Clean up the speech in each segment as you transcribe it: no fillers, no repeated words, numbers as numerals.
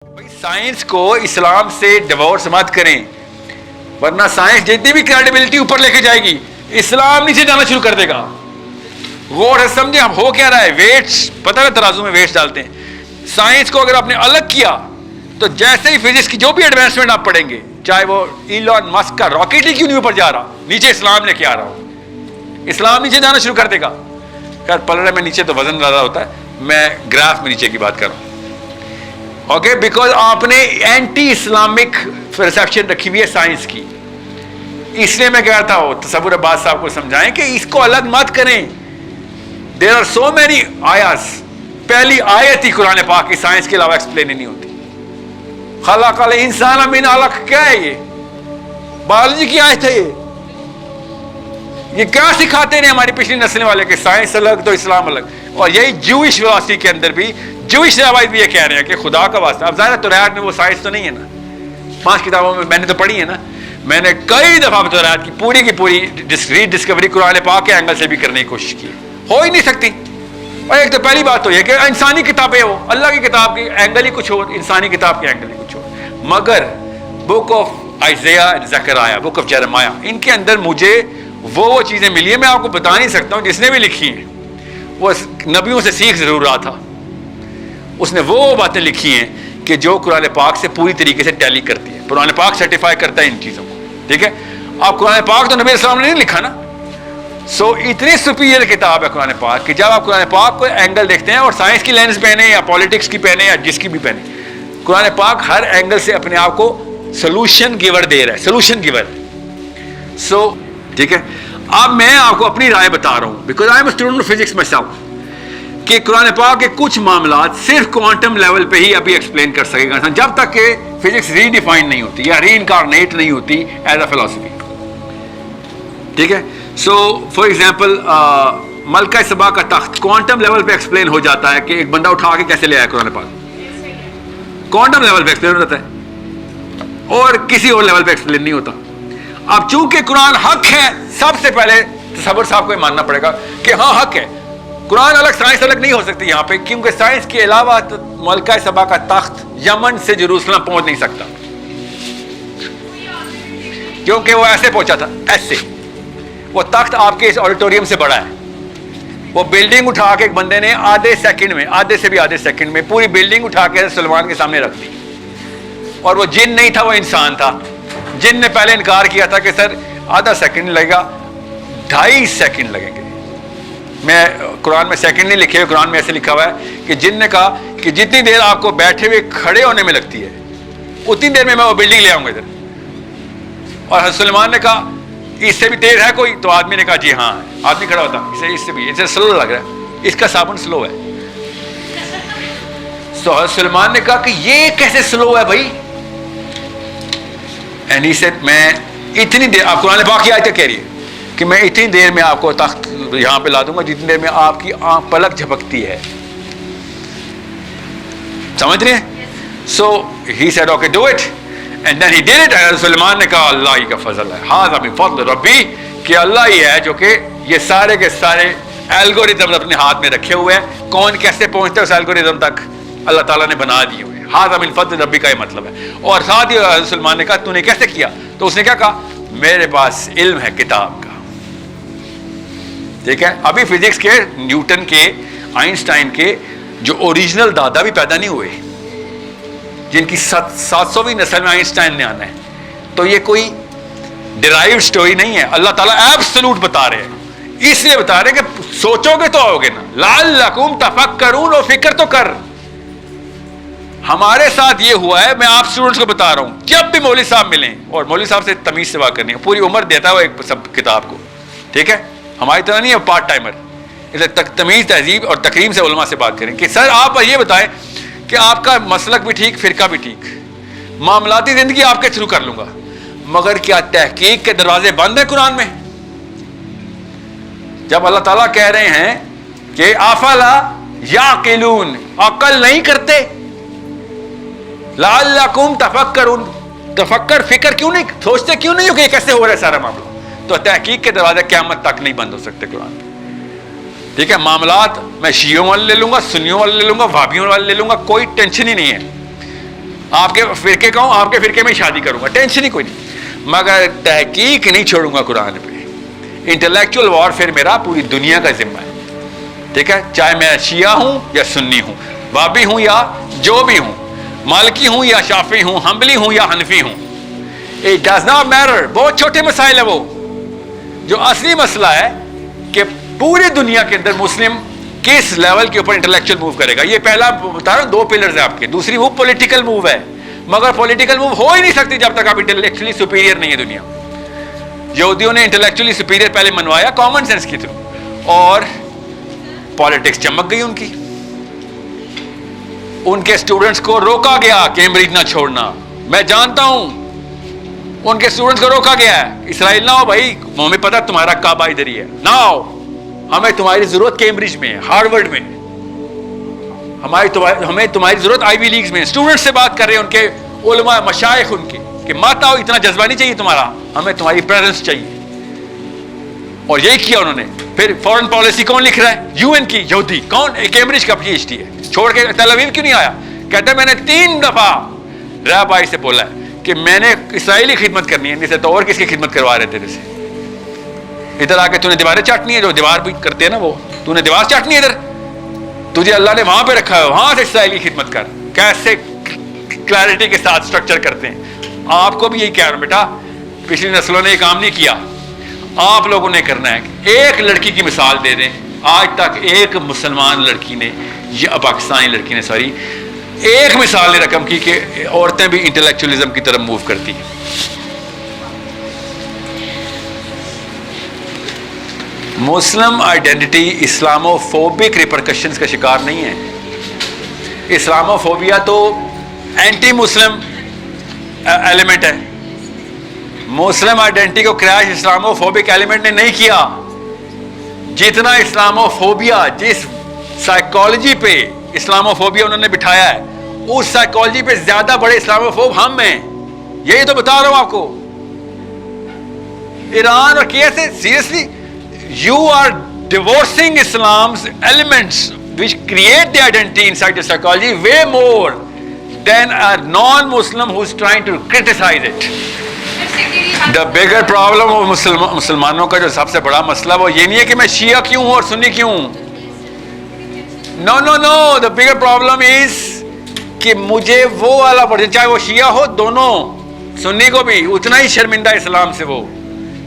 Science کو اسلام سے divorce مت کریں، ورنہ سائنس جتنی بھی کریڈیبلٹی اوپر لے کے جائے گی اسلام نیچے جانا شروع کر دے گا. غور سے سمجھیں ہم ہو کیا رہا ہے. ویٹس پتہ ہے ترازو میں ویٹس ڈالتے ہیں. سائنس کو اگر آپ نے الگ کیا تو جیسے ہی فزکس کی جو بھی ایڈوانسمنٹ آپ پڑھیں گے، چاہے وہ ایلون مسک کا راکٹ ہی کیوں نہیں اوپر جا رہا، نیچے اسلام لے کے آ رہا ہو، اسلام نیچے جانا شروع کر دے گا. خیر پلڑے میں نیچے تو وزن زیادہ ہوتا ہے، میں گراف میں نیچے کی بات کر رہا ہوں. اوکے بیکاز آپ نے اینٹی اسلامک پرسیپشن رکھی ہوئی ہے سائنس کی. اس لیے میں کہتا ہوں تصور عباس صاحب کو سمجھائیں کہ اس کو الگ مت کریں. There are so many ayahs. پہلی آیت ہی قرآن پاک کی سائنس کے علاوہ ایکسپلین ہی نہیں ہوتی. خلق الانسان من علق، کیا ہے یہ؟ بایولوجی کی آیت ہے یہ کیا سکھاتے ہیں ہماری پچھلی نسلیں والے کہ سائنس الگ تو اسلام الگ. اور یہی جوئش فلسفی کے اندر بھی جوئش روایت بھی یہ کہہ رہے ہیں کہ خدا کا واسطہ. اب ظاہر ہے توریت میں وہ سائنس تو نہیں ہے نا، 5 کتابوں میں نے تو پڑھی ہے نا. میں نے کئی دفعہ توریت کی پوری ری ڈسکوری قرآن پاک کے اینگل سے بھی کرنے کی کوشش کی، ہو ہی نہیں سکتی. اور ایک تو پہلی بات تو یہ کہ انسانی کتابیں ہو، اللہ کی کتاب کی اینگل ہی کچھ ہو، انسانی کتاب کی اینگل ہی کچھ ہو. مگر book of آئزیہ، Zakariya, book of جرمیا، ان کے اندر مجھے وہ چیزیں ملی ہیں میں آپ کو بتا نہیں سکتا ہوں. جس نے بھی لکھی ہیں وہ نبیوں سے سیکھ ضرور رہا تھا. اس نے وہ باتیں لکھی ہیں کہ جو قرآن پاک سے پوری طریقے سے ٹیلی کرتی ہے. قرآن پاک سرٹیفائی کرتا ہے ان چیزوں کو. ٹھیک ہے، آپ قرآن پاک تو نبی السلام نے نہیں لکھا نا. سو اتنی سپیریئر کتاب ہے قرآن پاک کہ جب آپ قرآن پاک کو اینگل دیکھتے ہیں، اور سائنس کی لینس پہنے یا پالیٹکس کی پہنے یا جس کی بھی پہنے، قرآن پاک ہر اینگل سے اپنے آپ کو سولوشن گیور دے رہا ہے، سولوشن گیور. سو ٹھیک ہے، اب میں آپ کو اپنی رائے بتا رہا ہوں because I am a student of physics my self, کہ قرآن پاک کے کچھ معاملات صرف کوانٹم لیول پہ ہی ابھی ایکسپلین کر سکے گا جب تک کہ فزکس ری ڈیفائن نہیں ہوتی یا ری انکارنیٹ نہیں ہوتی ایز اے فلسفی. ٹھیک ہے، سو فار ایگزامپل ملکہ سبا کا تخت کوانٹم لیول پہ ایکسپلین ہو جاتا ہے کہ ایک بندہ اٹھا کے کیسے لے آیا قرآن پاک. کوانٹم لیول پہ ایکسپلین ہو جاتا ہے اور کسی اور لیول پہ ایکسپلین نہیں ہوتا. اب چونکہ قرآن حق ہے، سب سے پہلے تصور صاحب کو یہ ماننا پڑے گا کہ ہاں حق ہے. قرآن الگ، سائنس الگ نہیں ہو سکتی یہاں پہ، کیونکہ سائنس کے علاوہ ملکہ سبا کا تخت یمن سے جروسلم پہنچ نہیں سکتا، کیونکہ وہ ایسے پہنچا تھا، ایسے. وہ تخت آپ کے اس آڈیٹوریم سے بڑا ہے. وہ بلڈنگ اٹھا کے ایک بندے نے آدھے سیکنڈ میں، آدھے سے بھی آدھے سیکنڈ میں پوری بلڈنگ اٹھا کے سلمان کے سامنے رکھ دی. اور وہ جن نہیں تھا، وہ انسان تھا. جن نے پہلے انکار کیا تھا کہ سر آدھا سیکنڈ لگے گا، 2.5 سیکنڈ لگیں گے. میں قرآن میں سیکنڈ نہیں لکھے ہوئے، قرآن میں ایسے لکھا ہوا ہے کہ جن نے کہا کہ جتنی دیر آپ کو بیٹھے ہوئے کھڑے ہونے میں لگتی ہے اتنی دیر میں وہ بلڈنگ لے آؤں گا ادھر. اور حضرت سلیمان نے کہا اس سے بھی تیز ہے کوئی؟ تو آدمی نے کہا جی ہاں. آدمی کھڑا ہوتا اس سے بھی، اس سے سلو لگ رہا ہے، اس کا صابن سلو ہے. تو حضرت سلیمان نے کہا کہ یہ کیسے سلو ہے بھائی؟ اینڈ ہی سیڈ میں اتنی دیر، آپ قرآن پاک کی آیت کہہ رہی ہے کہ میں اتنی دیر میں آپ کو تخت یہاں پہ لا دوں گا جتنی دیر میں آپ کی آنکھ پلک جھپکتی ہے. سمجھ رہے ہیں؟ So he said okay do it and then he did it. Hazrat Sulaiman نے کہا اللہ ہی کا فضل ہے، ھذا من فضل ربی، کہ اللہ ہی ہے جو کہ یہ سارے کے سارے الگوریتم اپنے ہاتھ میں رکھے ہوئے ہیں. کون کیسے پہنچتا ہے اس الگوریتم تک؟ اللہ تعالیٰ نے بنا دیے ہوئے. ھذا من فضل ربی کا یہ مطلب ہے. اور ساتھ ہی حضرت سلیمان نے کہا تو نے کیسے کیا؟ تو اس نے کیا کہا؟ میرے پاس علم ہے کتاب کا. ٹھیک ہے، ابھی فزکس کے نیوٹن کے، آئنسٹائن کے جو اوریجنل دادا بھی پیدا نہیں ہوئے، جن کی 700ویں نسل میں آئنسٹائن نے آنا ہے. تو یہ کوئی ڈرائیو سٹوری نہیں ہے، اللہ تعالیٰ ایبسولوٹ بتا رہے ہیں. اس لیے بتا رہے ہیں کہ سوچو گے تو آؤ گے نا. لعلکم تفکرون، اور فکر تو کر. ہمارے ساتھ یہ ہوا ہے، میں آپ اسٹوڈنٹس کو بتا رہا ہوں، جب بھی مولوی صاحب ملیں، اور مولوی صاحب سے تمیز سے بات کرنی ہے، پوری عمر دیتا ہے وہ ایک سب کتاب کو. ٹھیک ہے، ہماری طرح نہیں ہے پارٹ ٹائمر. اس لیے تمیز، تہذیب اور تکریم سے علماء سے بات کریں کہ سر آپ یہ بتائیں کہ آپ کا مسلک بھی ٹھیک، فرقہ بھی ٹھیک، معاملاتی زندگی آپ کے تھرو کر لوں گا، مگر کیا تحقیق کے دروازے بند ہیں قرآن میں؟ جب اللہ تعالیٰ کہہ رہے ہیں کہ افلا یعقلون، عقل نہیں کرتے، لعلکم تفکرون، تفکر فکر کیوں نہیں سوچتے، کیوں نہیں ہو کہ یہ کیسے ہو رہا ہے سارا معاملہ؟ تو تحقیق کے دروازے قیامت تک نہیں بند ہو سکتے قرآن میں. ٹھیک ہے، معاملات میں شیعوں والے لے لوں گا، سنیوں والے لے لوں گا، وہابیوں والے لے لوں گا، کوئی ٹینشن ہی نہیں ہے. آپ کے فرقے کا ہوں, آپ کے فرقے میں شادی کروں گا, ٹینشن ہی کوئی نہیں, مگر تحقیق نہیں چھوڑوں گا قرآن پہ. انٹلیکچوئل وارفیئر میرا پوری دنیا کا ذمہ ہے, ٹھیک ہے, چاہے میں شیعہ ہوں یا سنی ہوں, بابی ہوں یا جو بھی ہوں, مالکی ہوں یا شافعی ہوں, حنبلی ہوں یا حنفی ہوں, اٹ ڈز ناٹ میٹر. بہت چھوٹے مسائل ہیں وہ. جو اصلی مسئلہ ہے کہ پوری دنیا کے اندر مسلم کس لیول کے اوپر انٹلیکچوئل موو کرے گا. یہ پہلا بتا رہا ہوں, 2 پلرز ہیں آپ کے. دوسری موو پولیٹیکل موو ہے, مگر پولیٹیکل موو ہو ہی نہیں سکتی جب تک آپ انٹلیکچولی سپیریئر نہیں ہے دنیا. یہودیوں نے انٹلیکچولی سپیریئر پہلے منوایا کامن سینس کے تھرو, اور پالیٹکس چمک گئی ان کی. ان کے اسٹوڈنٹس کو روکا گیا کیمبرج نہ چھوڑنا. میں جانتا ہوں ان کے اسٹوڈنٹس کو روکا گیا ہے, اسرائیل نہ ہو بھائی, ہمیں پتا تمہارا کعبہ ادھر ہی ہے, نہ آؤ, ہمیں تمہاری ضرورت کیمبرج میں ہے, ہارورڈ میں, ہمیں تمہاری ضرورت آئی وی لیگز میں. اسٹوڈنٹ سے بات کر رہے ہیں, ان کے علماء مشائخ ان کے, کہ مت آؤ, اتنا جذبہ نہیں چاہیے تمہارا, ہمیں تمہاری پریزنس چاہیے. اور یہی کیا انہوں نے. پھر فورن پالیسی کون لکھ رہا ہے؟ یو این کی یہودی. کون؟ کیمبرج کا پی ایچ ڈی ہے, چھوڑ کے تل اویو کیوں نہیں آیا؟ کہتا ہے میں نے 3 دفعہ رہبائی سے بولا ہے کہ میں نے اسرائیلی خدمت کرنی ہے, نہیں سے تو اور کس کی خدمت کروا رہے تیرے سے. ادھر آ کے تو نے دیواریں چاٹنی ہے, جو دیوار بھی کرتے ہیں نا وہ, تو نے دیوار چاٹنی ہے ادھر, تجھے اللہ نے وہاں پہ رکھا ہے, وہاں سے اسرائیلی خدمت کر. کیسے کلیئرٹی کے ساتھ اسٹرکچر کرتے ہیں. آپ کو بھی یہی کہہ رہا ہوں بیٹا, پچھلی نسلوں نے یہ کام نہیں کیا, آپ لوگوں نے کرنا ہے. ایک لڑکی کی مثال دے دیں, آج تک ایک مسلمان لڑکی نے, یا پاکستانی لڑکی نے سوری, ایک مثال نے رقم کی کہ عورتیں بھی انٹلیکچولیزم کی طرف موو کرتی ہیں. مسلم آئیڈینٹی اسلامو فوبک ریپرکشنز کا شکار نہیں ہے. اسلامو فوبیا تو اینٹی مسلم ایلیمنٹ ہے. مسلم آئیڈینٹی کو کریش اسلامو فوبک ایلیمنٹ نے نہیں کیا. جتنا اسلامو فوبیا, جس سائیکالوجی پہ اسلامو فوبیا انہوں نے بٹھایا ہے, اس سائیکالوجی پہ زیادہ بڑے اسلامو فوب ہم ہیں. یہی تو بتا رہا ہوں آپ کو. ایران اور کیسے seriously you are divorcing Islam's elements which create the identity inside the psychology way more than a non-Muslim who's trying to criticize it. The bigger problem of مسلمانوں کا جو سب سے بڑا مسئلہ وہ یہ نہیں ہے کہ میں شیعہ کیوں ہوں اور سنی کیوں ہوں. No, the bigger problem is کہ مجھے وہ والا پڑھے, چاہے وہ شیعہ ہو, دونوں سنی کو بھی اتنا ہی شرمندہ اسلام سے. وہ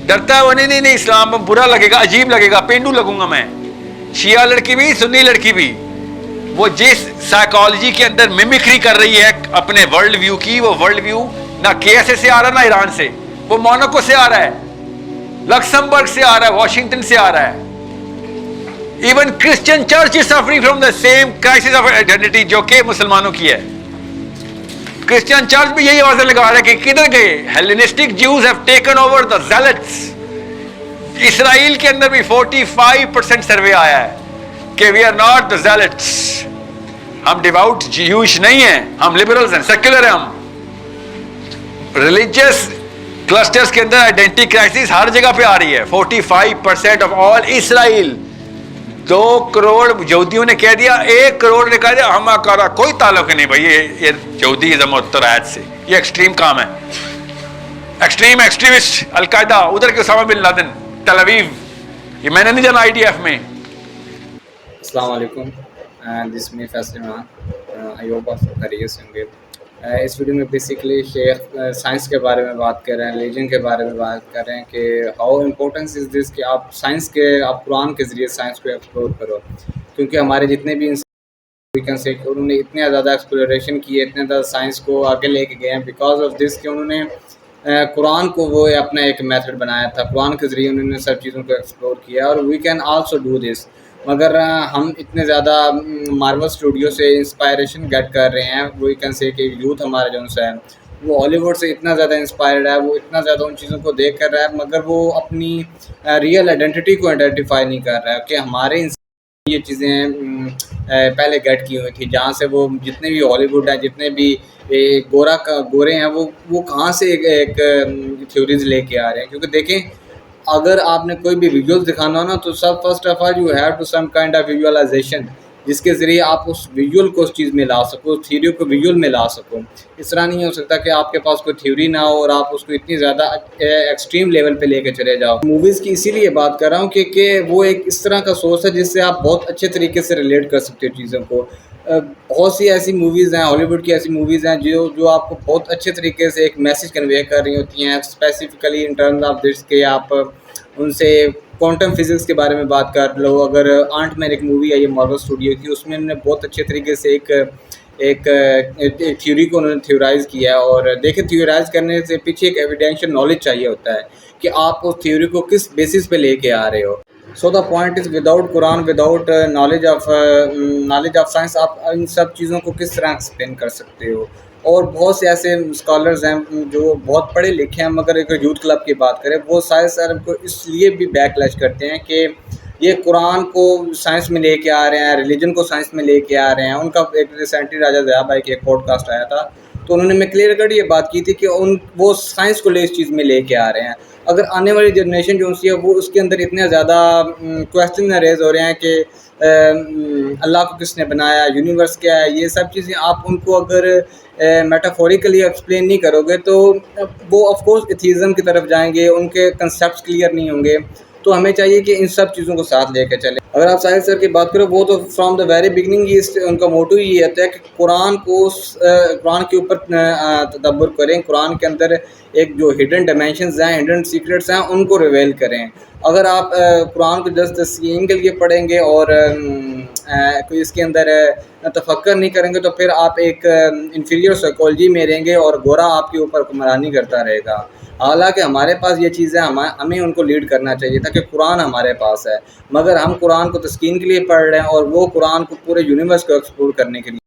ڈرتا ہے, وہ نہیں اسلام میں برا لگے گا, عجیب لگے گا, پینڈو لگوں گا میں. شیعہ لڑکی بھی, سنی لڑکی بھی, وہ جس سائیکالوجی کے اندر میمکری کر رہی ہے اپنے ورلڈ ویو کی, وہ ورلڈ ویو نہ کیسے سے آ رہا, نہ ایران سے, وہ موناکو سے آ رہا ہے, لکسمبرگ سے آ رہا ہے, واشنگٹن سے آ رہا ہے. Even Christian church is suffering from the same crisis of identity جو کہ مسلمانوں کی ہے. کرسچن چرچ بھی یہی آواز لگا رہا ہے کہ کدھر گئے Hellenistic Jews have taken over the zealots. Israel کے اندر بھی 45% سروے آیا ہے کہ وی آر ناٹ دا زیلٹس, ہم ڈیواؤٹ جیوش نہیں ہیں, ہم لبرلز ہیں, سیکولر ہیں ہم. ریلیجیس کلسٹرز کے اندر آئیڈینٹی کرائسس ہر جگہ پہ آ رہی ہے. 45% آف آل اسرائیل, 2 کروڑ یہودیوں نے کہہ دیا, 1 کروڑ نے کہہ دیا ہمارا کوئی تعلق نہیں بھائی یہ یہودیزم اور ترائت سے, یہ ایکسٹریم کام ہے. ایکسٹریمسٹ القاعدہ, ادھر کے اسامہ بن لادن, تل اویو, یہ میں نے نہیں جانا IDF میں. السلام علیکم, دس می فیصل عمران, آئی ہوپ آپ سب خیریت سے ہوں گے. اس ویڈیو میں بیسیکلی شیخ سائنس کے بارے میں بات کر رہے ہیں, ریلیجن کے بارے میں بات کر رہے ہیں کہ ہاؤ امپورٹنس از دس کہ آپ سائنس کے, آپ قرآن کے ذریعے سائنس کو ایکسپلور کرو. کیونکہ ہمارے جتنے بھی انہوں نے اتنے زیادہ ایکسپلوریشن کی ہے, اتنے زیادہ سائنس کو آگے لے کے گئے ہیں بیکاز آف دس کہ انہوں نے قرآن کو وہ اپنا ایک میتھڈ بنایا تھا. قرآن کے ذریعے انہوں نے سب چیزوں کو ایکسپلور کیا, اور we can also do this. مگر ہم اتنے زیادہ مارول اسٹوڈیو سے انسپائریشن گیٹ کر رہے ہیں, وی کین سے کہ یوتھ ہمارا جو ہے وہ ہالی ووڈ سے اتنا زیادہ انسپائرڈ ہے, وہ اتنا زیادہ ان چیزوں کو دیکھ کر رہا ہے, مگر وہ اپنی ریئل آئیڈینٹی کو آئیڈینٹیفائی نہیں کر رہا ہے کہ ہمارے یہ چیزیں پہلے گیٹ کی ہوئی تھی, جہاں سے وہ جتنے بھی ہالی ووڈ ہیں, جتنے بھی گورے ہیں, وہ کہاں سے ایک تھیوریز لے کے آ رہے ہیں. کیونکہ دیکھیں اگر آپ نے کوئی بھی ویژول دکھانا ہو نا, تو سب first of all you have to some kind of visualisation جس کے ذریعے آپ اس ویژول کو اس چیز میں لا سکو، اس تھیوری کو ویژول میں لا سکو۔ اس طرح نہیں ہو سکتا کہ آپ کے پاس کوئی تھیوری نہ ہو اور آپ اس کو اتنی زیادہ ایکسٹریم لیول پہ لے کے چلے جاؤ۔ موویز کی اسی لیے بات کر رہا ہوں کہ وہ ایک اس طرح کا سورس ہے جس سے آپ بہت اچھے طریقے سے ریلیٹ کر سکتے ہو چیزوں کو۔ بہت سی ایسی موویز ہیں، ہالی ووڈ کی ایسی موویز ہیں جو آپ کو بہت اچھے طریقے سے ایک میسج کنوے کر رہی ہوتی ہیں، specifically in terms of this کہ آپ ان سے کوانٹم فزکس کے بارے میں بات کر لو۔ اگر آنٹ مین ایک مووی ہے یہ مارول اسٹوڈیو کی، اس میں انہوں نے بہت اچھے طریقے سے ایک تھیوری کو انہوں نے تھیورائز کیا ہے۔ اور دیکھیں تھیورائز کرنے سے پیچھے ایک ایویڈینشیل نالج چاہیے ہوتا ہے کہ آپ اس تھیوری کو کس بیسس پہ لے کے آ رہے ہو۔ So the point is without Quran, without knowledge of science آپ ان سب چیزوں کو کس طرح ایکسپلین کر سکتے ہو۔ اور بہت سے ایسے اسکالرز ہیں جو بہت پڑھے لکھے ہیں، مگر ایک یوتھ کلب کی بات کریں، وہ سائنس کو اس لیے بھی بیک لیش کرتے ہیں کہ یہ قرآن کو سائنس میں لے کے آ رہے ہیں، ریلیجن کو سائنس میں لے کے آ رہے ہیں۔ ان کا ایک ریسنٹلی راجہ ضیاء بھائی کی ایک پوڈ کاسٹ آیا تھا، تو انہوں نے میں کلیئر کٹ یہ بات کی تھی کہ وہ سائنس کو لے اس چیز میں لے کے آ رہے ہیں۔ اگر آنے والی جنریشن جو سی ہے وہ اس کے اندر اتنے زیادہ کویسچن ریز ہو رہے ہیں کہ اللہ کو کس نے بنایا، یونیورس کیا ہے، یہ سب چیزیں آپ ان کو اگر میٹافوریکلی ایکسپلین نہیں کرو گے تو وہ آف کورس ایتھیزم کی طرف جائیں گے، ان کے کنسیپٹس کلیئر نہیں ہوں گے۔ تو ہمیں چاہیے کہ ان سب چیزوں کو ساتھ لے کے چلیں۔ اگر آپ ساحل سر کی بات کرو، وہ تو فرام دا ویری بگننگ ان کا موٹو یہ ہوتا ہے کہ قرآن کے اوپر تدبر کریں، قرآن کے اندر ایک جو ہڈن ڈائمینشنز ہیں، ہڈن سیکرٹس ہیں، ان کو ریویل کریں۔ اگر آپ قرآن کو جسٹ تسکین کے لیے پڑھیں گے اور کوئی اس کے اندر تفکر نہیں کریں گے تو پھر آپ ایک انفیریئر سائیکالوجی میں رہیں گے اور گورا آپ کے اوپر حکمرانی کرتا رہے گا۔ حالانکہ ہمارے پاس یہ چیزیں ہمیں ان کو لیڈ کرنا چاہیے تھا کہ قرآن ہمارے پاس ہے، مگر ہم قرآن کو تسکین کے لیے پڑھ رہے ہیں اور وہ قرآن کو پورے یونیورس کو ایکسپلور کرنے کے لیے